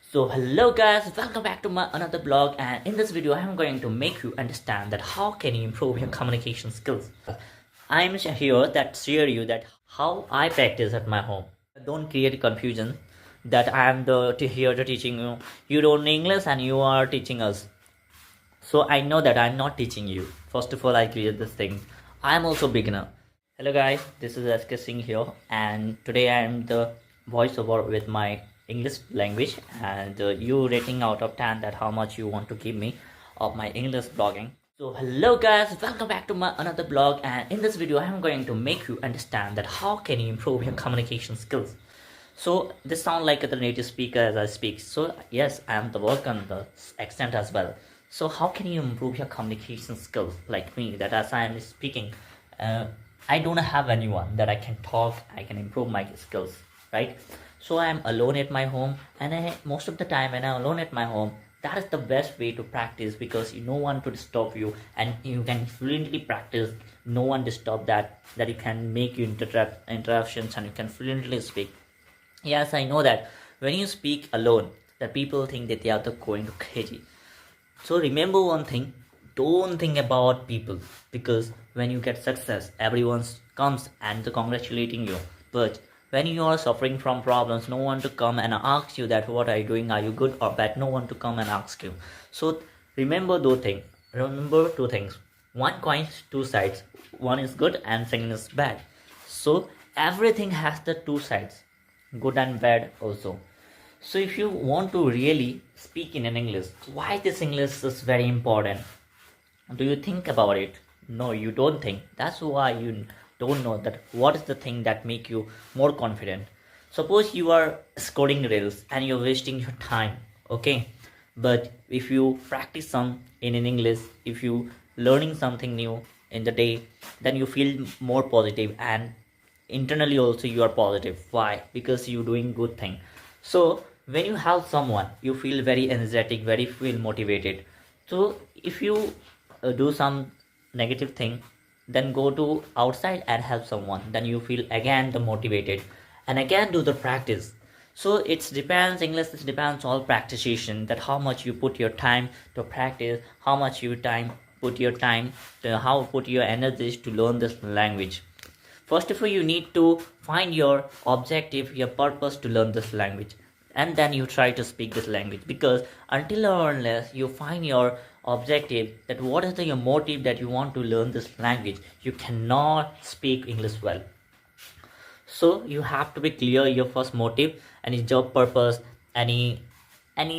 So hello guys, welcome back to my another blog, and in this video I'm going to make you understand that how can you improve your communication skills. I'm here that share you that how I practice at my home. Don't create confusion that I am here to teaching you. You don't know English and you are teaching us. So I know that I'm not teaching you. First of all, I clear this thing. I'm also beginner. Hello guys, this is SK Singh here, and today I am the voiceover with my English language, and you rating out of 10 that how much you want to give me of my English blogging. So hello guys, welcome back to my another blog, and in this video I am going to make you understand that how can you improve your communication skills. So this sound like the native speaker as I speak. So yes, I am the work on the accent as well. So how can you improve your communication skills like me that as I am speaking, I don't have anyone that I can talk, I can improve my skills, right? So I am alone at my home, and most of the time when I'm alone at my home, that is the best way to practice because no one to disturb you and you can fluently practice. No one disturb that you can make you interruptions and you can fluently speak. Yes, I know that when you speak alone, that people think that they are going to crazy. So remember one thing, don't think about people, because when you get success, everyone comes and congratulating you. But when you are suffering from problems, no one to come and ask you that what are you doing, are you good or bad, no one to come and ask you. So remember two things. One coin, two sides. One is good and second is bad. So everything has the two sides, good and bad also. So if you want to really speak in an English, why this English is very important? Do you think about it? No, you don't think. That's why you don't know that what is the thing that make you more confident. Suppose you are scoring reels and you're wasting your time, okay? But if you practice some in English, if you learning something new in the day, then you feel more positive and internally also you are positive. Why? Because you're doing good thing. So when you help someone, you feel very energetic, very feel motivated. So if you do some negative thing, then go to outside and help someone, then you feel again the motivated and again do the practice. So it depends, English, it depends all practitioner, that how much you put your time to practice, how much you put your time to how put your energies to learn this language. First of all, you need to find your objective, your purpose to learn this language, and then you try to speak this language, because until or unless you find your objective, that what is your motive that you want to learn this language, you cannot speak English well. So you have to be clear your first motive, any job purpose, any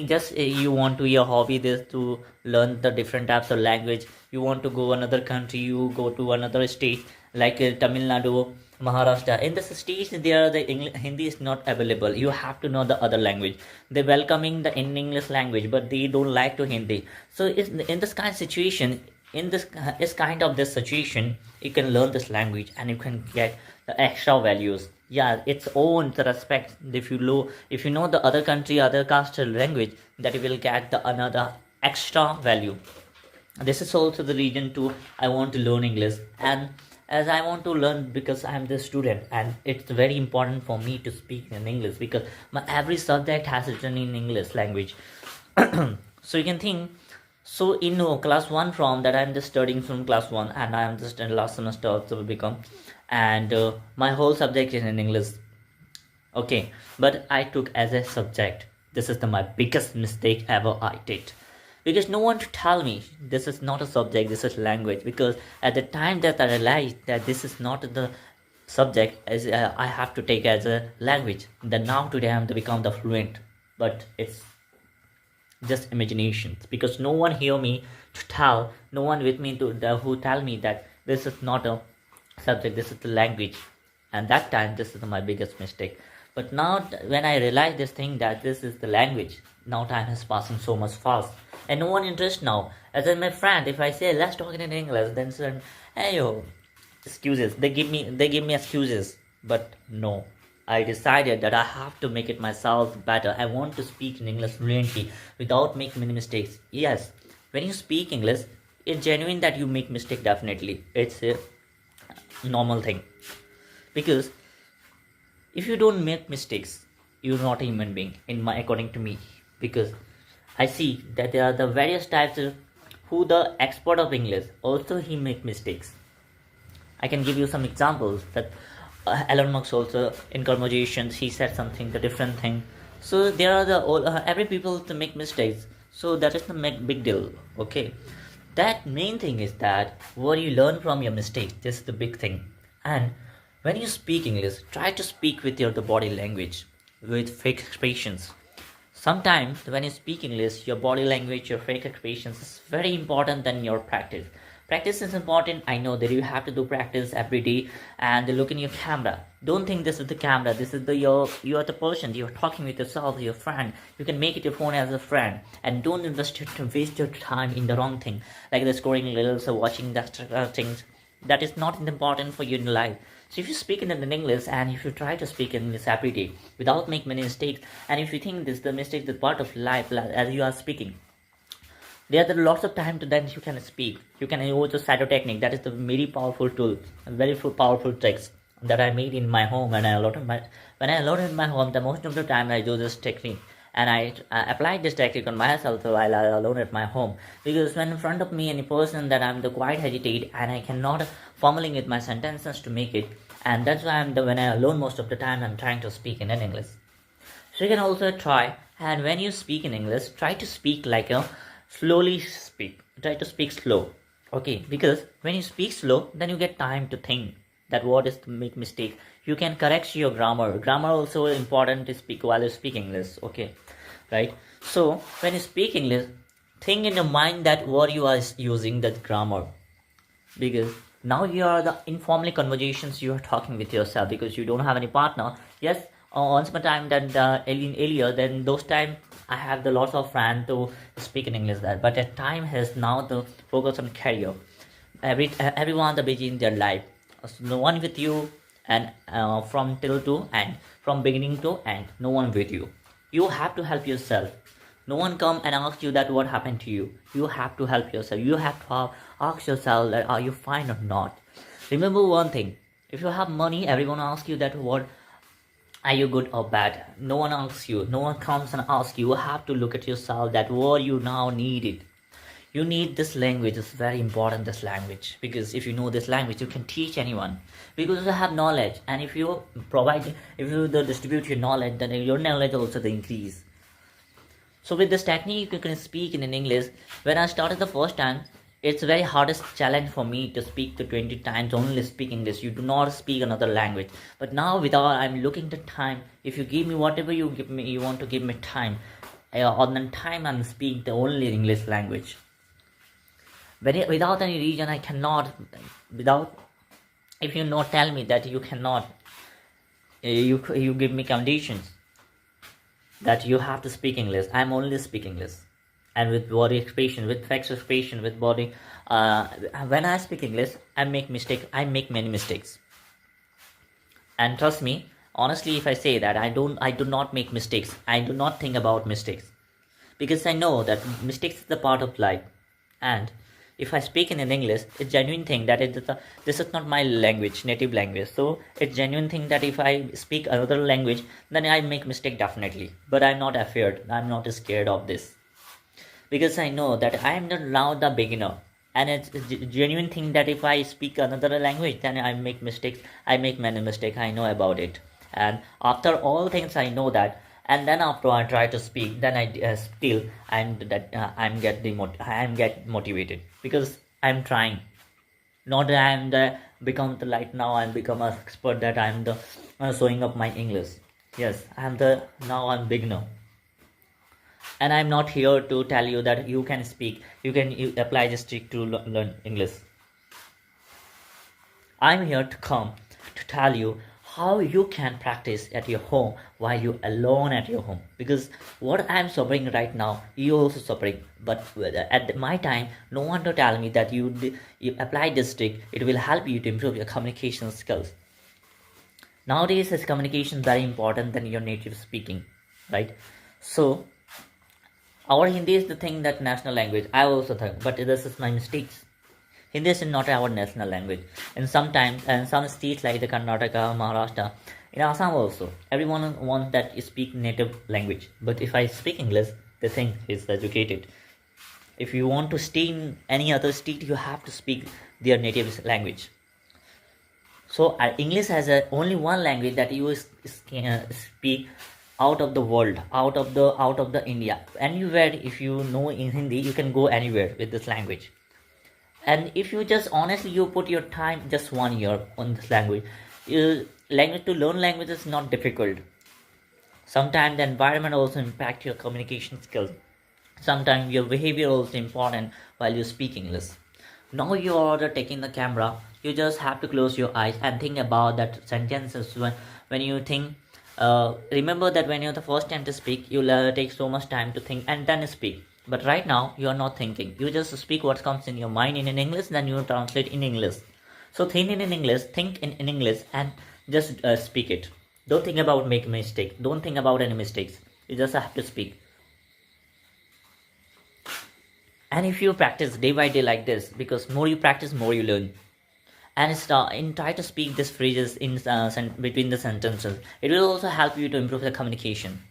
just you want to your hobby this to learn the different types of language. You want to go another country, you go to another state like Tamil Nadu, Maharashtra. In this stage, there the Hindi is not available. You have to know the other language. They welcoming the in English language, but they don't like to Hindi. So in this kind of situation, in this is kind of this situation, you can learn this language and you can get the extra values. Yeah, its own the respect. If you know the other country, other caste language, that you will get the another extra value. This is also the reason to I want to learn English, and as I want to learn because I'm the student and it's very important for me to speak in English because my every subject has written in English language. So you can think, so in class 1 from that I'm just studying from class 1 and I'm just in last semester also become, and my whole subject is in English, okay, but I took as a subject. This is my biggest mistake ever I did, because no one to tell me this is not a subject, this is language. Because at the time that I realized that this is not the subject, as I have to take as a language, then now today I'm to become the fluent. But it's just imaginations, because no one hear me to tell, no one with me to who tell me that this is not a subject, this is the language. And that time this is my biggest mistake. But now when I realize this thing that this is the language, now time is passing so much fast and no one interest now. As in my friend, if I say let's talk in English, then say, hey yo, excuses. They give me excuses. But no, I decided that I have to make it myself better. I want to speak in English fluently without making many mistakes. Yes, when you speak English, it's genuine that you make mistake. Definitely, it's a normal thing, because if you don't make mistakes, you're not a human being. According to me, because I see that there are the various types of who the expert of English also he make mistakes. I can give you some examples that Elon Musk also in conversations he said something the different thing. So there are the every people to make mistakes. So that is the big deal. Okay, that main thing is that what you learn from your mistakes. This is the big thing. And when you speak English, try to speak with your the body language, with fake expressions. Sometimes when you speak English, your body language, your fake expressions is very important than your practice. Practice is important. I know that you have to do practice every day and look in your camera. Don't think this is the camera. This is the you are the person. You're talking with yourself, your friend. You can make it your phone as a friend, and don't waste your time in the wrong thing like the scrolling reels or watching that things. That is not important for you in life. So if you speak in English and if you try to speak in English every day without make many mistakes, and if you think this the mistake is part of life as you are speaking, there are lots of time to then you can speak. You can use the shadow technique. That is the very powerful tool, very powerful tricks that I made in my home when I alone in my home. The most of the time I do this technique and I applied this technique on myself while I alone at my home, because when in front of me any person that I'm the quite hesitate and I cannot formulate my sentences to make it, and that's why when I alone most of the time I'm trying to speak in English. So you can also try, and when you speak in English, try to speak like a slowly speak. Try to speak slow. Okay, because when you speak slow, then you get time to think that what is to make mistake. You can correct your grammar. Grammar also important to speak while you speak English. Okay, right? So when you speak English, think in your mind that what you are using that grammar, because now you are the informal conversations you are talking with yourself because you don't have any partner. Yes, once upon a time that earlier, then those time I have the lots of friends to speak in English there, but at time has now to focus on career. Everyone are busy in their life. So no one with you, and from till to end, from beginning to end, no one with you. You have to help yourself. No one come and ask you that what happened to you. You have to help yourself. You have to ask yourself that are you fine or not. Remember one thing: if you have money, everyone asks you that what are you good or bad. No one asks you. No one comes and asks you. You have to look at yourself that what you now need it. You need this language. It's very important, this language, because if you know this language you can teach anyone, because you have knowledge, and if you distribute your knowledge, then your knowledge also the increase. So with this technique you can speak in English. When I started the first time, it's very hardest challenge for me to speak to 20 times only speak English. You do not speak another language. But now without I'm looking the time, if you give me whatever you give me, you want to give me time, on the time I'm speaking the only English language. Without any reason I cannot, if you not tell me that you cannot, you give me conditions that you have to speak English, I'm only speak English. And with body expression, with face expression, with body, when I speak English, I make many mistakes. And trust me, honestly, if I say that I do not make mistakes, I do not think about mistakes, because I know that mistakes is the part of life. And if I speak in an English, it's genuine thing that this is not my language, native language. So it's genuine thing that if I speak another language, then I make mistake definitely. But I'm not afraid. I'm not scared of this, because I know that I am now the beginner, and it's a genuine thing that if I speak another language, then I make mistakes. I make many mistakes. I know about it, and after all things, I know that. And then after I try to speak, then I still I'm get motivated, because I'm trying. Not that I'm the become the light now. I'm become an expert that I'm the showing up my English. Yes, I'm beginner. And I'm not here to tell you that you can speak, you apply this trick to learn English. I'm here to come to tell you how you can practice at your home while you're alone at your home, because what I'm suffering right now, you also suffering. But at my time, no one to tell me that you apply this trick, it will help you to improve your communication skills. Nowadays is communication very important than your native speaking, right? So our Hindi is the thing that national language. I also think, but this is my mistakes. Hindi is not our national language. And sometimes, and some states like the Karnataka, Maharashtra, in Assam also, everyone wants that you speak native language. But if I speak English, they think he's educated. If you want to stay in any other state, you have to speak their native language. So English has only one language that you speak out of the world, out of the India. Anywhere, if you know in Hindi, you can go anywhere with this language. And if you just honestly you put your time just 1 year on this language, language to learn language is not difficult. Sometimes the environment also impact your communication skills. Sometimes your behavior also important while you speak English. Now you are taking the camera, you just have to close your eyes and think about that sentences. When you think, remember that when you're the first time to speak, you'll take so much time to think and then speak. But right now you are not thinking, you just speak what comes in your mind in English, then you translate in English. So think in English, in English, and just speak it. Don't think about making mistake, don't think about any mistakes, you just have to speak. And if you practice day by day like this, because more you practice, more you learn. And try to speak these phrases in between the sentences. It will also help you to improve the communication.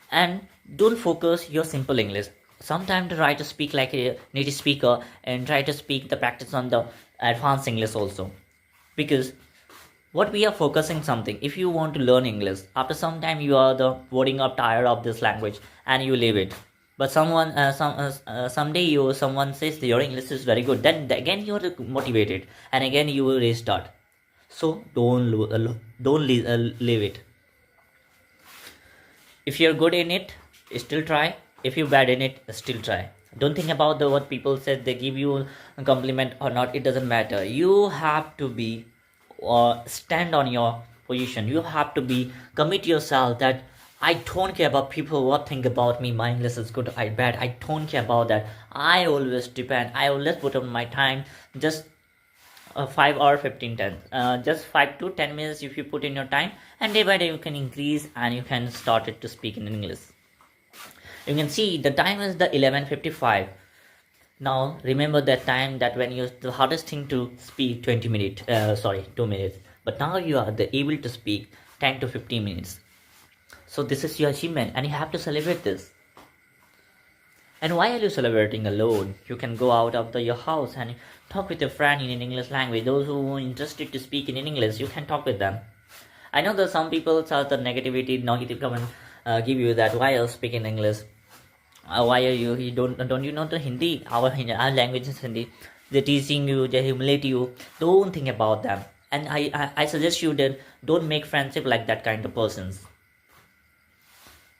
And don't focus your simple English. Sometimes try to speak like a native speaker and try to speak the practice on the advanced English also. Because what we are focusing something, if you want to learn English, after some time you are the boring up tired of this language and you leave it. But someday someone says your English is very good, then again you are motivated and again you will restart. So don't leave it. If you're good in it, still try. If you're bad in it, still try. Don't think about what people said, they give you a compliment or not, it doesn't matter. You have to be stand on your position. You have to be commit yourself that I don't care about people what think about me, my English is good or bad. I don't care about that. I always depend. I always put on my time. Just 5 or 15 10. Just 5 to 10 minutes if you put in your time, and day by day you can increase and you can start it to speak in English. You can see the time is the 11:55. Now remember that time that when you the hardest thing to speak 20 minutes. 2 minutes. But now you are able to speak 10 to 15 minutes. So this is your achievement and you have to celebrate this. And why are you celebrating alone? You can go out of your house and talk with your friend in an English language. Those who are interested to speak in English, you can talk with them. I know that some people are the negative comment give you that why are you speaking English? Why are you don't you know the Hindi? Our language is Hindi. They're teasing you, they humiliate you. Don't think about them. And I suggest you that don't make friendship like that kind of persons.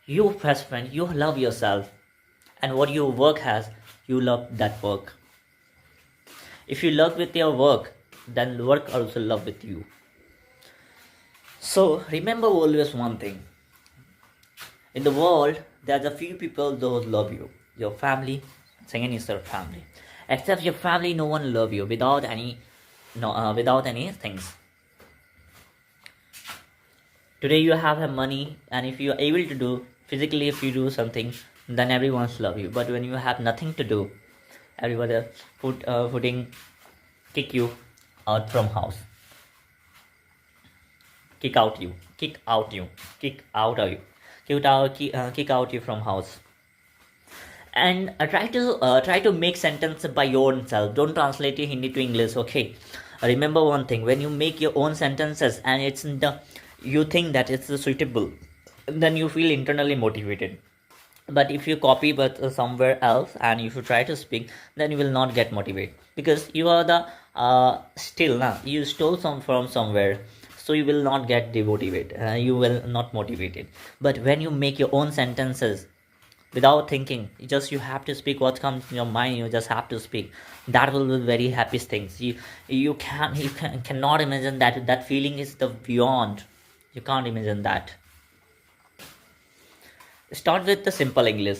You best friend, you love yourself, and what your work has, you love that work. If you love with your work, then work also love with you. So remember always one thing. In the world, there's a few people those love you. Your family, second is your family. Except your family, no one love you without any things. Today you have money, and if you are able to do physically, if you do something, then everyone's love you. But when you have nothing to do, everybody kick you out from house. Kick out you from house. And try to make sentence by your own self. Don't translate your Hindi to English. Okay, remember one thing: when you make your own sentences and you think that it's suitable, then you feel internally motivated. But if you copy but somewhere else and if you try to speak, then you will not get motivated, because you are the you stole from somewhere, so you will not get demotivated. You will not motivated. But when you make your own sentences without thinking, you have to speak what comes in your mind. You just have to speak. That will be very happiest things. You cannot imagine that feeling is the beyond. You can't imagine that. Start with the simple English.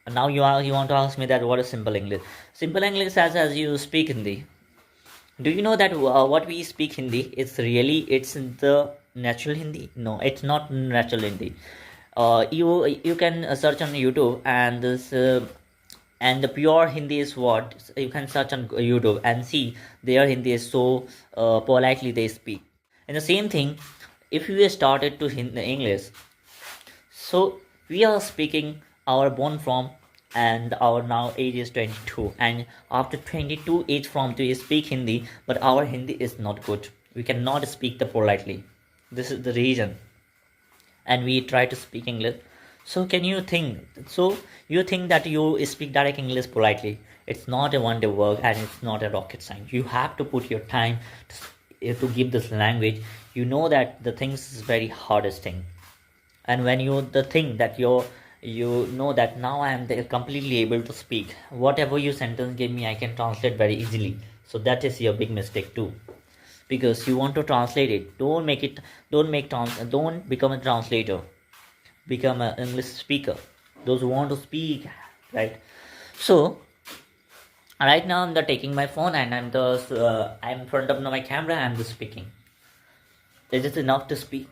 Now you want to ask me that what is simple English? Simple English as you speak Hindi. Do you know that what we speak Hindi, it's the natural Hindi? No, it's not natural Hindi. You can search on YouTube and this and the pure Hindi is what you can search on YouTube and see their Hindi is so politely they speak. And the same thing, if you started to English, so we are speaking our born from, and our now age is 22, and after 22 age from to speak Hindi, but our Hindi is not good. We cannot speak the politely. This is the reason, and we try to speak English. So can you think? So you think that you speak direct English politely? It's not a one-day work, and it's not a rocket science. You have to put your time to give this language. You know that the things is very hardest thing, and when you the thing that you know that now I am completely able to speak. Whatever you sentence give me, I can translate very easily. So that is your big mistake too, because you want to translate it. Don't become a translator. Become an English speaker. Those who want to speak, right? So right now I'm taking my phone, and I'm in front of my camera. I'm just speaking. Is it enough to speak?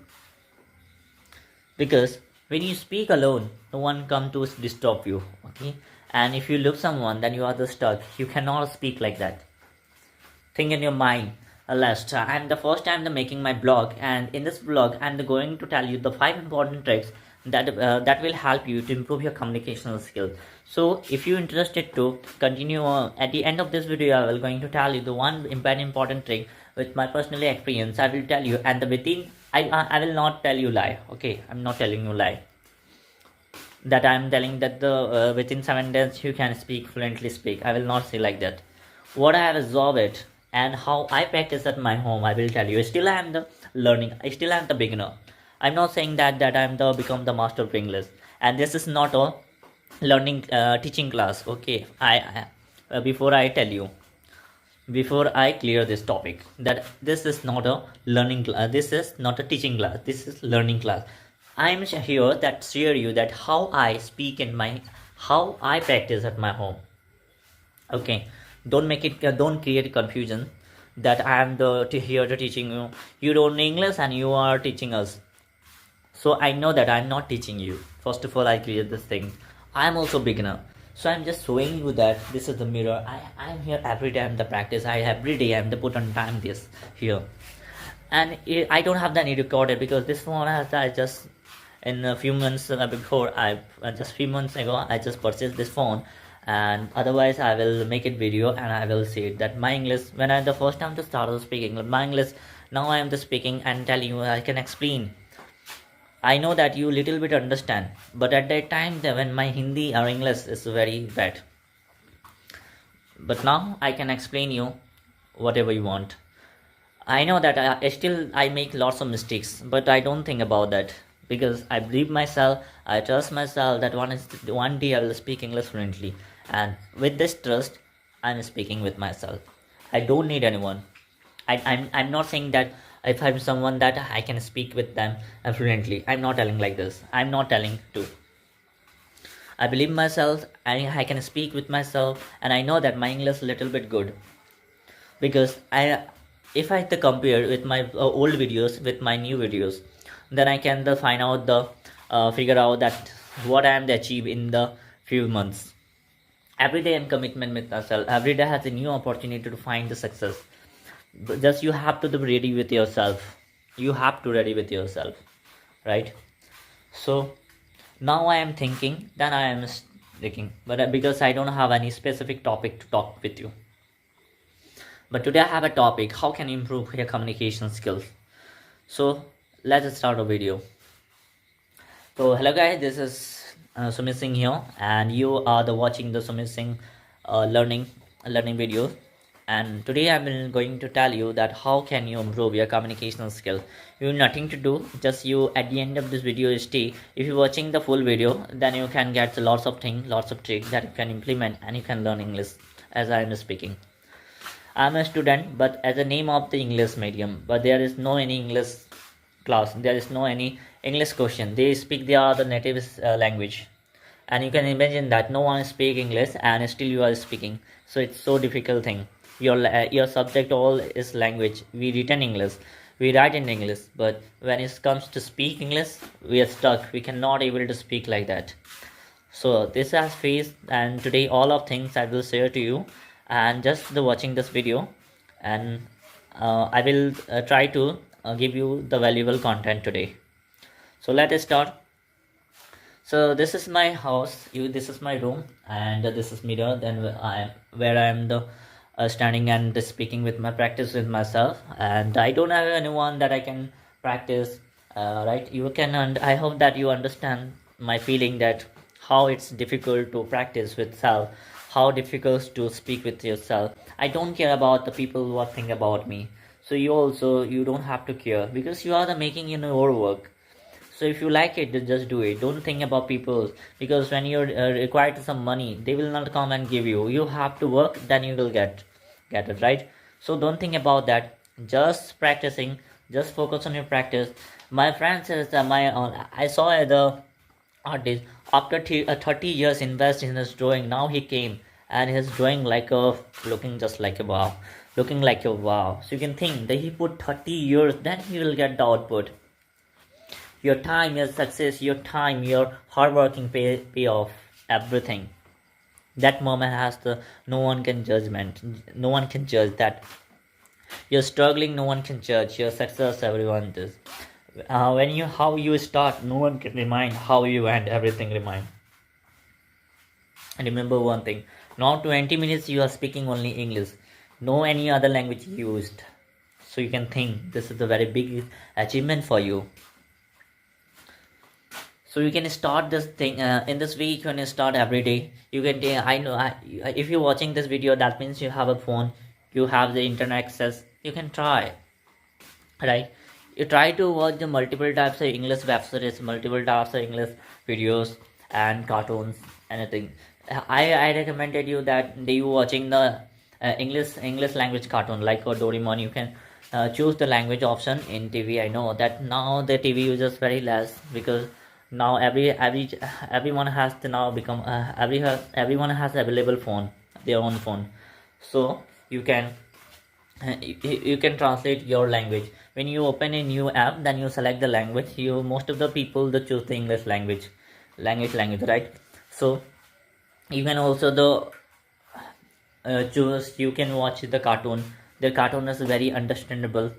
Because when you speak alone, no one come to disturb you. Okay, and if you look someone, then you are just stuck. You cannot speak like that. Think in your mind. Last, I'm the first time making my blog, and in this blog, I'm going to tell you the 5 important tricks that will help you to improve your communication skills. So, if you're interested to continue, at the end of this video, I will going to tell you the one very important trick with my personal experience. I will tell you, and I will not tell you lie. Okay, I'm not telling you lie. That I'm telling that the within 7 days you can fluently speak. I will not say like that. What I have absorbed it, and how I practice at my home, I will tell you. Still I am the learning. I still am the beginner. I'm not saying that I'm the become the master of English. And this is not a learning teaching class. Okay, I before I tell you, before I clear this topic, that this is not a learning class. This is not a teaching class. This is learning class. I'm here that share you that how I speak how I practice at my home. Okay, don't create confusion that I am here to teaching you. You don't know English and you are teaching us. So I know that I'm not teaching you. First of all, I create this thing. I'm also beginner. So I'm just showing you that this is the mirror. I'm here every day. I'm the practice. Every day I'm the put on time this here. And I don't have any recorded, because this one I just in a few months before just few months ago I just purchased this phone. And otherwise I will make it video, and I will say that my English, when I the first time to start speaking my English, now I am just speaking and telling you, I can explain. I know that you little bit understand, but at that time when my Hindi or English is very bad, but now I can explain you whatever you want. I know that I make lots of mistakes, but I don't think about that, because I believe myself, I trust myself that one day I will speak English fluently. And with this trust, I'm speaking with myself. I don't need anyone. I'm not saying that if I'm someone that I can speak with them fluently. I'm not telling like this. I'm not telling to. I believe myself, I can speak with myself, and I know that my English is a little bit good. Because if I compare with my old videos with my new videos, then I can find out figure out that what I am to achieve in the few months. Every day I'm commitment with myself. Every day has a new opportunity to find the success. But just you have to be ready with yourself. You have to ready with yourself, right? So now I am thinking, then I am thinking, but because I don't have any specific topic to talk with you. But today I have a topic: how can you improve your communication skills? So let's start a video. So hello guys, this is Sumit Singh here, and you are watching the Sumit Singh learning video. And today I'm going to tell you that how can you improve your communication skill. You have nothing to do, just you at the end of this video stay. If you're watching the full video, then you can get lots of things, lots of tricks that you can implement, and you can learn English as I am speaking. I'm a student, but as a name of the English medium, but there is no any English class, there is no any English question. They speak their the native language, and you can imagine that no one speak English and still you are speaking. So it's so difficult thing. Your subject all is language. We written English, we write in English, but when it comes to speak English, we are stuck. We cannot able to speak like that. So this has faced, and today all of things I will share to you, and just watching this video, and I will try to give you the valuable content today. So let us start. So this is my house. This is my room, and this is mirror. Then I am the standing and speaking with my practice with myself, and I don't have anyone that I can practice. Right? You can, and I hope that you understand my feeling that how it's difficult to practice with self, how difficult to speak with yourself. I don't care about the people who think about me. So you don't have to care because you are the making in your work. So if you like it, then just do it. Don't think about people, because when you're required some money, they will not come and give you. You have to work, then you will get it, right? So don't think about that. Just practicing. Just focus on your practice. My friend says that I saw the artist after 30 years invest in his drawing. Now he came and his drawing like a looking just like a wow, looking like a wow. So you can think that he put 30 years, then he will get the output. Your time, your success, your time, your hard working pay off everything. That moment has the no one can judgment. No one can judge that. You're struggling, no one can judge. Your success, everyone does. When you how you start, no one can remind how you end. Everything remind. And remember one thing: now 20 minutes you are speaking only English, no any other language used. So you can think this is the very big achievement for you. So you can start this thing in this week. When you start every day, you can if you're watching this video, that means you have a phone, you have the internet access, you can try, right? You try to watch the multiple types of English web series, multiple types of English videos and cartoons, anything. I recommended you that you watching the English language cartoon like Doraemon. You can choose the language option in TV. I know that now the TV uses very less, because now everyone has to now become everyone has available phone, their own phone. So you can you can translate your language. When you open a new app, then you select the language. You most of the people that choose the English language, right? So you can also the choose. You can watch the cartoon. The cartoon is very understandable.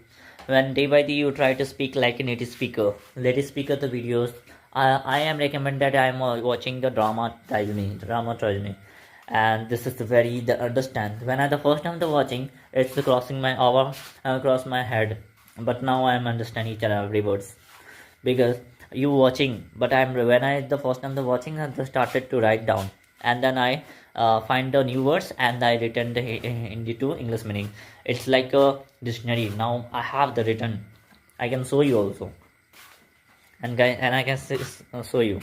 When day by day you try to speak like a native speaker, the videos. I am recommend that I am watching the drama trilogy, and this is the very the understand. When I the first time the watching, it's crossing my over across my head, but now I am understand each and every words, because you watching. But I'm when I the first time the watching, I just started to write down, and then I find the new words and I written the Hindi to English meaning. It's like a dictionary. Now I have the written. I can show you also, and I can show you.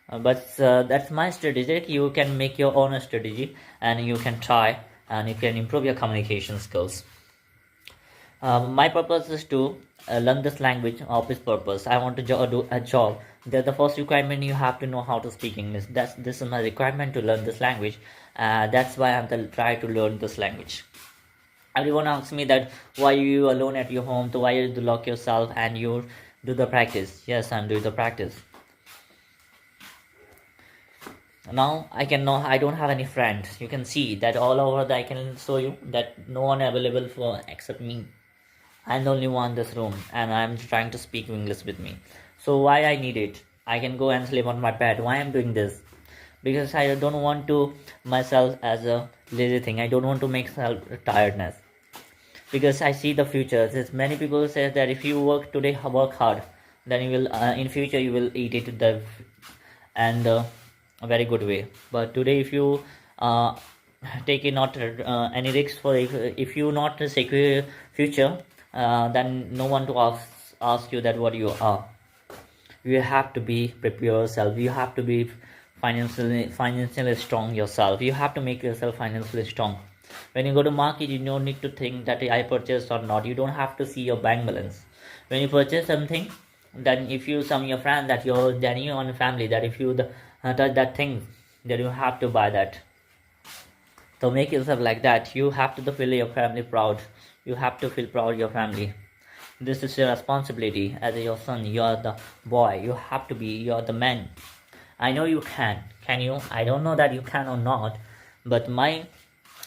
But that's my strategy. You can make your own strategy, and you can try, and you can improve your communication skills. My purpose is to learn this language of this purpose. I want to do a job. The first requirement, you have to know how to speak English. This is my requirement to learn this language. That's why I'm try to learn this language. Everyone asks me that why you alone at your home, so why you lock yourself and you do the practice. Yes, I'm doing the practice. Now I don't have any friends. You can see that all over I can show you that no one available for except me. I'm the only one in this room, and I'm trying to speak English with me. So why I need it? I can go and sleep on my bed. Why I'm doing this? Because I don't want to myself as a lazy thing. I don't want to make self tiredness. Because I see the future. There's many people say that if you work today, work hard, then you will in future you will eat it and a very good way. But today, if you take it not any risks for if you not secure future, then no one to ask you that what you are. You have to be prepare yourself. You have to be financially strong yourself. You have to make yourself financially strong. When you go to market, you don't need to think that I purchased or not. You don't have to see your bank balance. When you purchase something, then if you some your friend that then you on family that if you touch that thing, then you have to buy that. So make yourself like that. You have to feel your family proud. You have to feel proud of your family. This is your responsibility as your son. You are the boy. You have to be. You are the man. I know you can. Can you? I don't know that you can or not, but my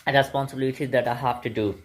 responsibility that I have to do.